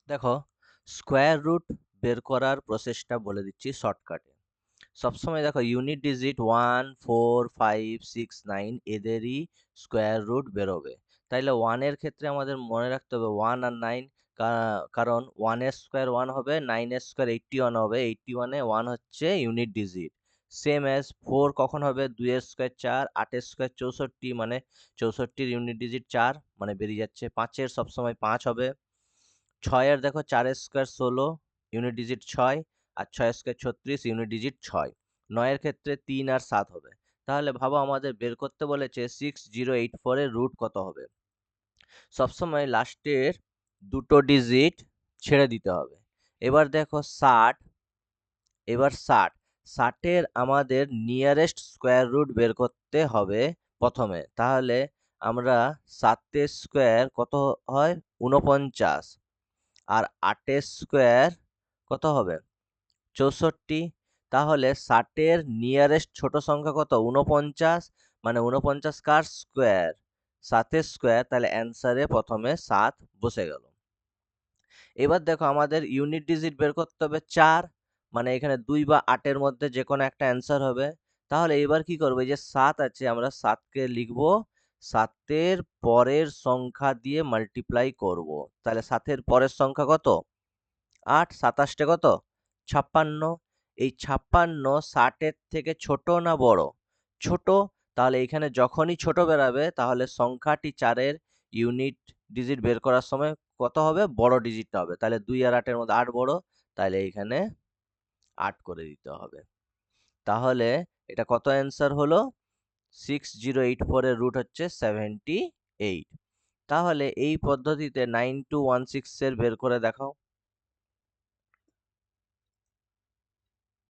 দেখো, square root বের করার প্রসেসটা বলে দিচ্ছি শর্টকাটে। সবসময় দেখো ইউনিট ডিজিট 1, 4, 5, 6, 9 এদেরই স্কোয়ার রুট বেরোবে। তাইলে 1-এর ক্ষেত্রে আমাদের মনে রাখতে হবে 1 আর 9, কারণ 1-এর স্কোয়ার 1 হবে, 9-এর স্কোয়ার 81 হবে, 81-এ 1 হচ্ছে ইউনিট ডিজিট। সেম অ্যাজ 4 কখন হবে, 2-এর স্কোয়ার 4, 8-এর স্কোয়ার 64, মানে 64-র ইউনিট ডিজিট 4, মানে বেরিয়ে যাচ্ছে। 5-এর সবসময় 5 হবে। 6-এর দেখো 4-এর স্কোয়ার 16, ইউনিট ডিজিট 6, আর 6-এর স্কোয়ার 36, ইউনিট ডিজিট 6। 9-এর ক্ষেত্রে 3 আর 7 হবে। তাহলে ভাবো আমাদের বের করতে বলেছে 6084 এর রুট কত হবে। সবসময় লাস্টের দুটো ডিজিট ছেড়ে দিতে হবে। এবার দেখো 60, এবার 60-এর আমাদের নিয়ারেস্ট স্কোয়ার রুট বের করতে হবে প্রথমে। তাহলে আমরা 7-এর স্কোয়ার কত হয়, 49, আর 8-এর স্কোয়ার কত হবে, 64। তাহলে 60-এর নিয়ারেস্ট ছোট সংখ্যা কত, 49, মানে 49 কার স্কোয়ার, 7-এর স্কোয়ার। তাহলে অ্যান্সারে প্রথমে 7 বসে গেল। এবার দেখো আমাদের ইউনিট ডিজিট বের করতে হবে 4, মানে এখানে 2 বা 8-এর মধ্যে যে কোনো একটা অ্যান্সার হবে। তাহলে এবার কি করবো, এই যে 7 আছে আমরা 7-কে লিখবো 7-এর পরের সংখ্যা দিয়ে মাল্টিপ্লাই করব। তাহলে 7-এর পরের সংখ্যা কত, 8, 27 কত, 56। এই 56 60-এর থেকে ছোট না বড়, ছোট। তাহলে এখানে যখনই ছোট বেরাবে তাহলে সংখ্যাটি 4-এর ইউনিট ডিজিট বের করার সময় কত হবে, বড় ডিজিটটা হবে। তাহলে 2 আর 8-এর মধ্যে 8 বড়, তাহলে এইখানে 8 করে দিতে হবে। তাহলে এটা কত অ্যান্সার হলো, 6084 এর রুট হচ্ছে 78। তাহলে এই পদ্ধতিতে 9216 এর বের করে দেখাও।